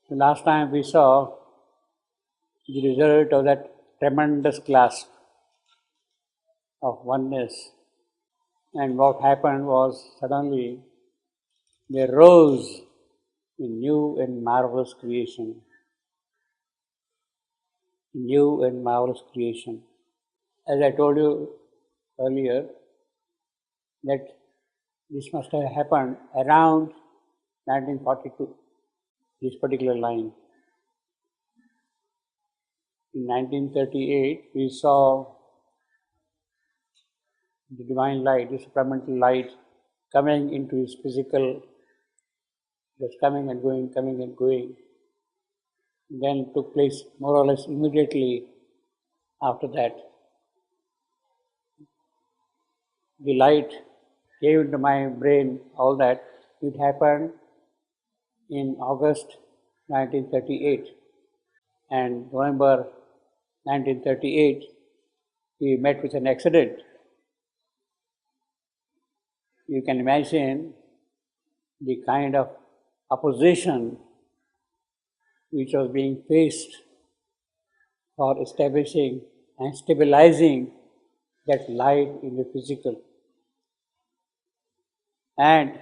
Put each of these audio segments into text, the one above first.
The last time we saw the result of that tremendous clasp of oneness, and what happened was suddenly there rose a new and marvelous creation. New and marvelous creation. As I told you earlier, that this must have happened around 1942, this particular line. In 1938, we saw the divine light, the supramental light, coming into his physical, just coming and going, coming and going. Then took place more or less immediately after that. The light came into my brain, all that. It happened in August 1938. And November 1938, we met with an accident. You can imagine the kind of opposition which was being faced for establishing and stabilizing that light in the physical. And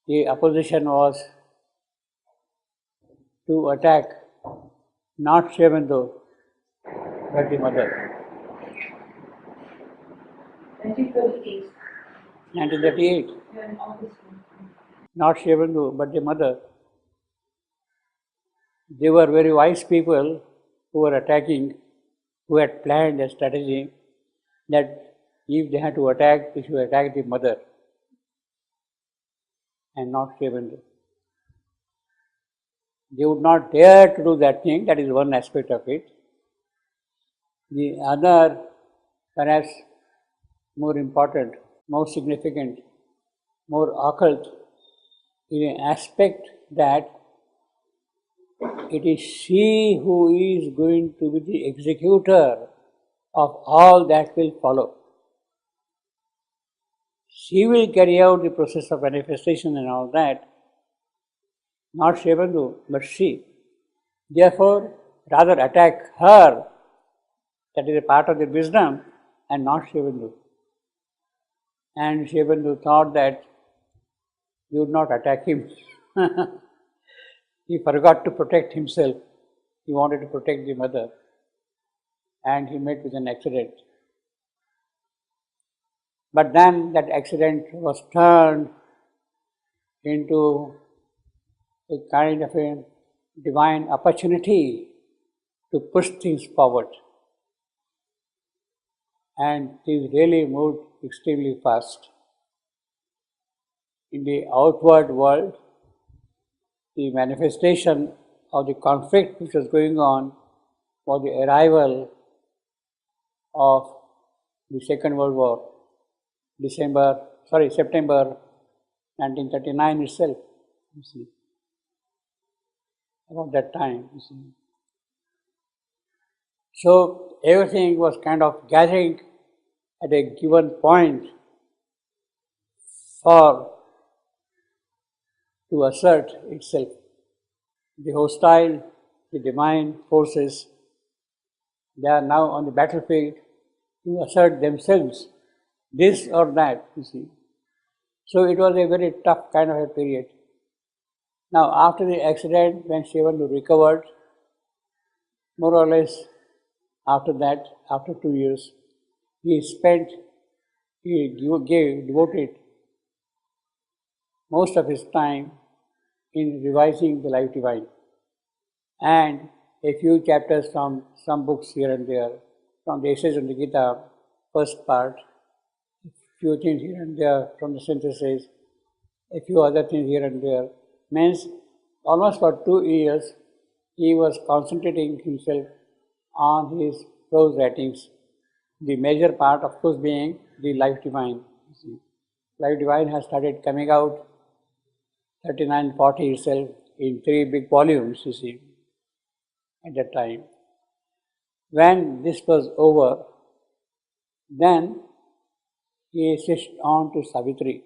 the opposition was to attack not Shivendo, but the mother. 1938. 1938. Yeah, in August. Not Shivendo, but the mother. They were very wise people who were attacking, who had planned a strategy that if they had to attack, they should attack the mother and not Shivendo. They would not dare to do that thing, that is one aspect of it. The other, perhaps more important, more significant, more occult, is an aspect that it is she who is going to be the executor of all that will follow. She will carry out the process of manifestation and all that, not Shivendo, but she. Therefore, rather attack her, that is a part of the wisdom, and not Shivendo. And Shivendo thought that you would not attack him. He forgot to protect himself. He wanted to protect the mother. And he met with an accident. But then that accident was turned into a kind of a divine opportunity to push things forward. And things really moved extremely fast. In the outward world, the manifestation of the conflict which was going on was the arrival of the Second World War, September 1939 itself, you see, about that time, you see. So everything was kind of gathering at a given point to assert itself. The hostile, the divine forces, they are now on the battlefield to assert themselves, this or that, you see. So it was a very tough kind of a period. Now after the accident, when Shivendo recovered, more or less after that, after 2 years, he devoted most of his time in revising the life divine, and a few chapters from some books here and there, from the Essays on the Gita, first part, a few things here and there from the synthesis, a few other things here and there. Means almost for 2 years he was concentrating himself on his prose writings, the major part of course being the Life Divine. You see. Life Divine has started coming out 3940 itself in 3 big volumes, you see, at that time. When this was over, then he switched on to Savitri.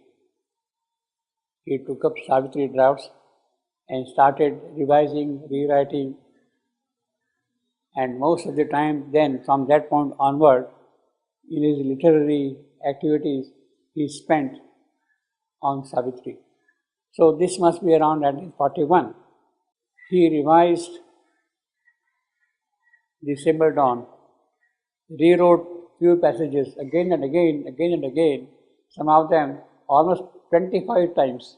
He took up Savitri drafts and started revising, rewriting, and most of the time then from that point onward in his literary activities he spent on Savitri. So this must be around 1941. He revised the Simple Dawn, rewrote few passages again and again, some of them almost 25 times.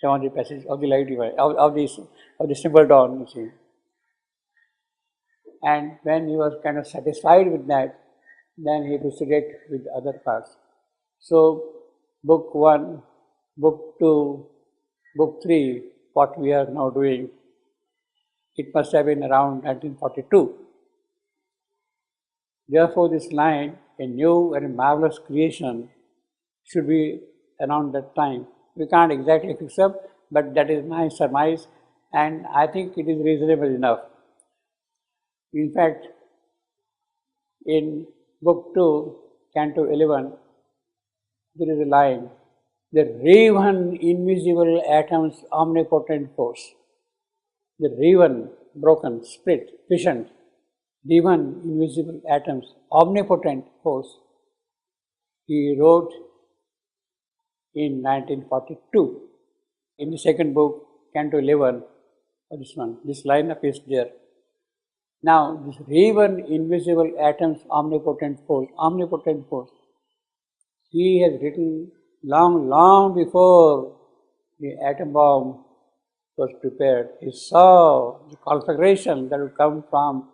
Some of the passages of the light divine, of the Simple Dawn, you see. And when he was kind of satisfied with that, then he proceeded with other parts. So, book 1, book 2, book 3, what we are now doing, it must have been around 1942. Therefore, this line, a new and marvelous creation, should be around that time. We can't exactly fix up, but that is my surmise, and I think it is reasonable enough. In fact, in book 2, canto 11, there is a line, the Raven invisible atom's omnipotent force. The Raven, broken, split, fissioned, Raven invisible atom's omnipotent force. He wrote in 1942. In the second book, canto 11, this line appears there. Now, this Raven invisible atom's omnipotent force, he has written long before the atom bomb was prepared. He saw the conflagration that would come from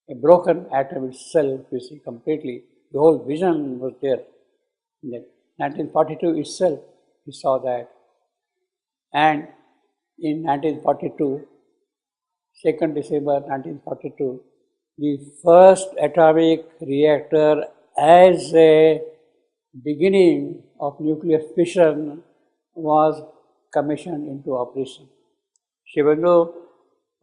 a broken atom itself, you see, completely. The whole vision was there. In 1942 itself, he saw that. And in 1942, 2nd December 1942, the first atomic reactor as a beginning of nuclear fission was commissioned into operation. Shivandu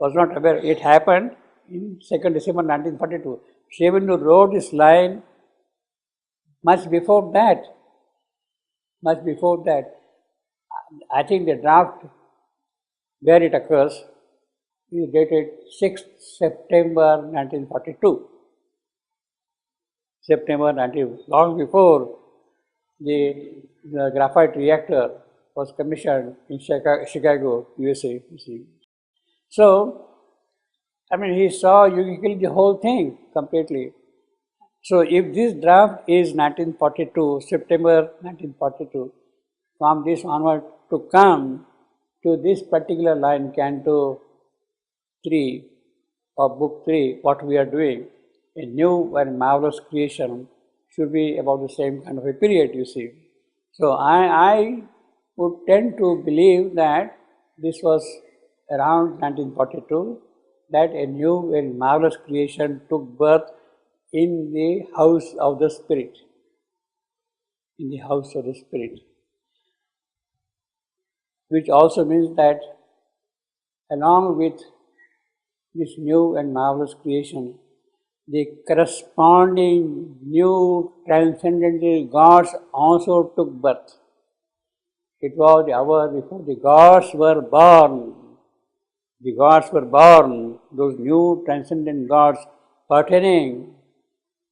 was not aware. It happened in 2nd December 1942. Shivandu wrote this line much before that. I think the draft where it occurs is dated 6th September 1942. Long before the graphite reactor was commissioned in Chicago, USA, you see. So, I mean, he saw you kill the whole thing completely. So, if this draft is 1942, September 1942, from this onward to come to this particular line, canto 3 of book 3, what we are doing, a new and marvelous creation, should be about the same kind of a period, you see. So, I would tend to believe that this was around 1942, that a new and marvelous creation took birth in the house of the Spirit. In the house of the Spirit. Which also means that along with this new and marvelous creation, the corresponding new transcendental gods also took birth. It was the hour before the gods were born. The gods were born, those new transcendent gods pertaining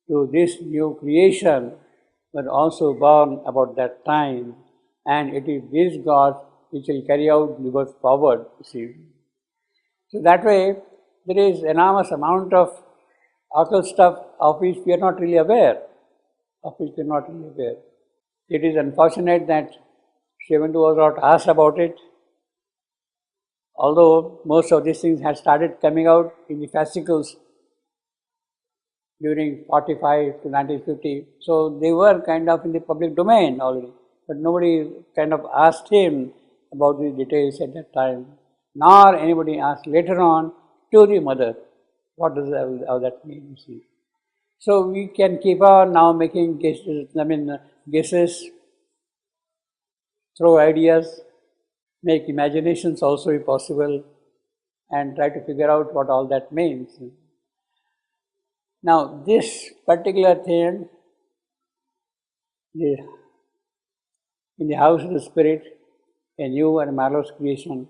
to this new creation were also born about that time, and it is these gods which will carry out the work forward, you see. So that way, there is enormous amount of occult stuff of which we are not really aware. It is unfortunate that Shivandu was not asked about it, although most of these things had started coming out in the fascicles during 45 to 1950. So they were kind of in the public domain already, but nobody kind of asked him about the details at that time, nor anybody asked later on to the mother, what does all that mean, you see. So we can keep on now making guesses, throw ideas, make imaginations also if possible, and try to figure out what all that means. Now this particular thing, in the house of the Spirit, a new and marvelous creation,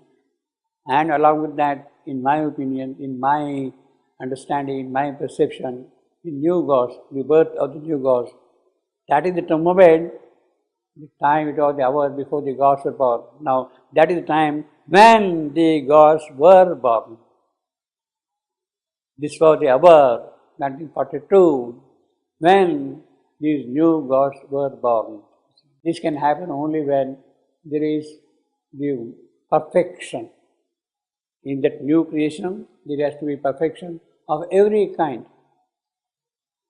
and along with that, in my opinion, in my understanding, in my perception, the new gods, the birth of the new gods, that is the moment, the time, it was the hour before the gods were born. Now, that is the time when the gods were born. This was the hour, 1942, when these new gods were born. This can happen only when there is the perfection. In that new creation, there has to be perfection of every kind.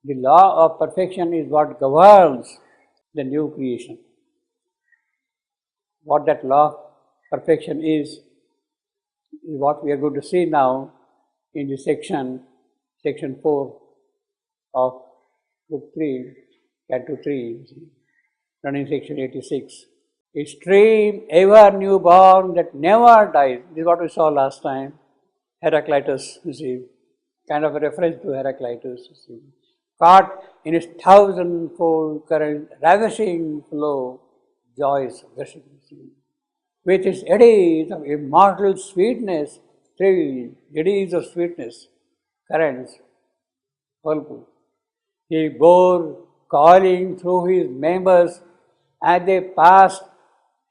The law of perfection is what governs the new creation. What that law of perfection is what we are going to see now in the section 4 of book 3, Canto 3, running section 86. A stream ever newborn that never dies. This is what we saw last time. Heraclitus, you see, kind of a reference to Heraclitus, you see. Caught in its thousandfold current, ravishing flow, joys gushing, with its eddies of immortal sweetness, thrill, eddies of sweetness, currents, whirlpool. He bore calling through his members as they passed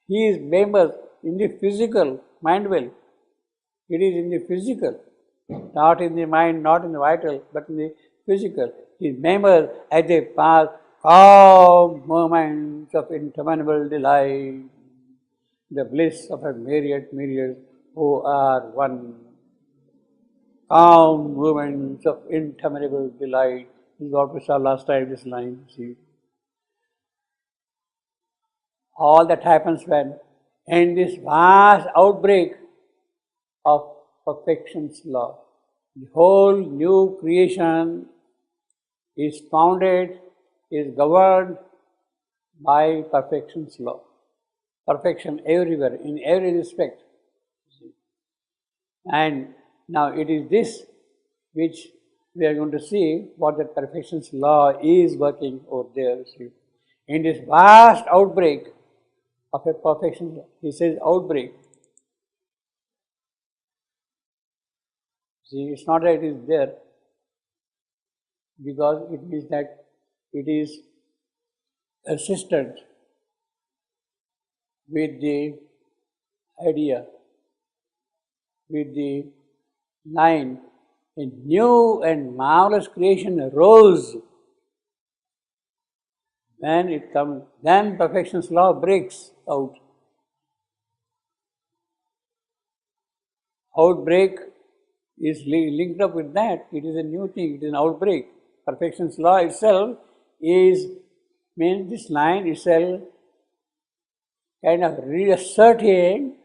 his members in the physical, mind well. It is in the physical, not in the mind, not in the vital, but in the physical. His members as they pass calm moments of interminable delight, the bliss of a myriad who are one. Calm moments of interminable delight. This is what we saw last time, this line, see. All that happens when, in this vast outbreak of perfection's law, the whole new creation is founded, is governed by perfection's law. Perfection everywhere, in every respect. And now it is this which we are going to see what that perfection's law is working over there. See. In this vast outbreak of a perfection law, he says outbreak. See, it's not that it is there, because it means that it is consistent with the idea, with the line, a new and marvelous creation arose. When it comes, then perfection's law breaks out. Outbreak is linked up with that. It is a new thing, it is an outbreak. Perfection's law itself means this line itself kind of reasserting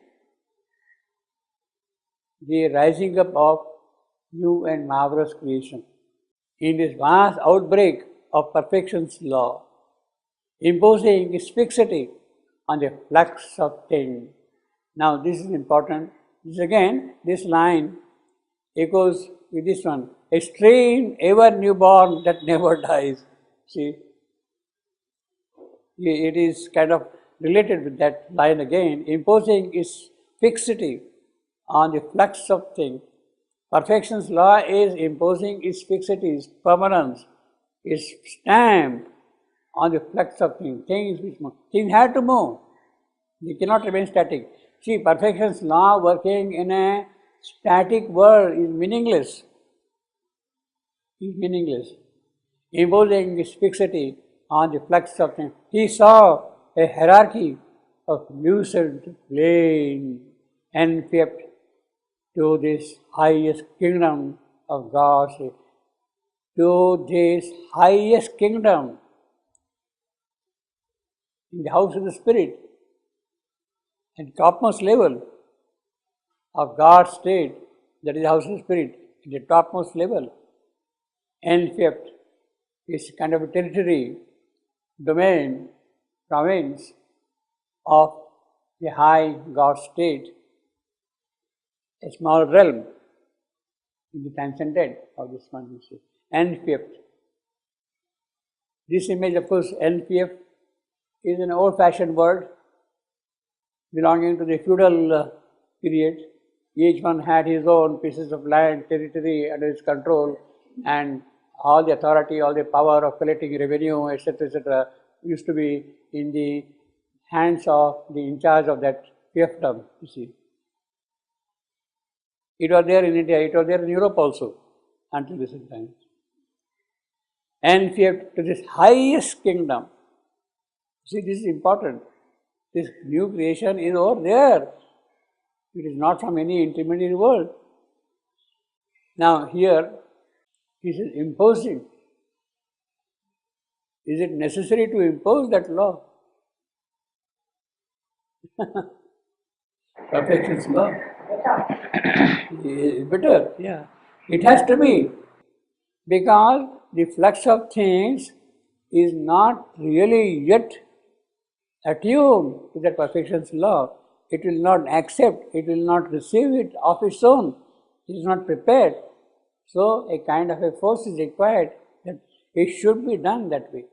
the rising up of new and marvelous creation. In this vast outbreak of perfection's law, imposing its fixity on the flux of things. Now this is important. This again, this line echoes with this one. A stream ever newborn that never dies. See, it is kind of related with that line again, imposing its fixity on the flux of things. Perfection's law is imposing its fixity, its permanence, its stamp on the flux of things. Things which move. Things have to move. They cannot remain static. See, perfection's law working in a static world is meaningless. Is meaningless. Imposing its fixity on the flux of things. He saw a hierarchy of lucid plane enfipt to this highest kingdom of God, to this highest kingdom in the house of the Spirit, at topmost level of God's state, that is the house of the Spirit, at the topmost level, enfipt is kind of a territory, domain, province of the high God state, a small realm in the transcendent of this one, you see. Enfipt. This image, of course, enfipt is an old-fashioned word. belonging to the feudal period. Each one had his own pieces of land, territory under his control, and all the authority, all the power of collecting revenue, etc., used to be in the hands of the in charge of that fiefdom, you see. It was there in India, it was there in Europe also, until recent times. And fief to this highest kingdom. See, this is important. This new creation is over there. It is not from any intermediate world. Now here, this is imposing. Is it necessary to impose that law? Perfection's law. Better, yeah. It has to be. Because the flux of things is not really yet attuned to that perfection's law. It will not accept, it will not receive it of its own. It is not prepared. So a kind of a force is required that it should be done that way.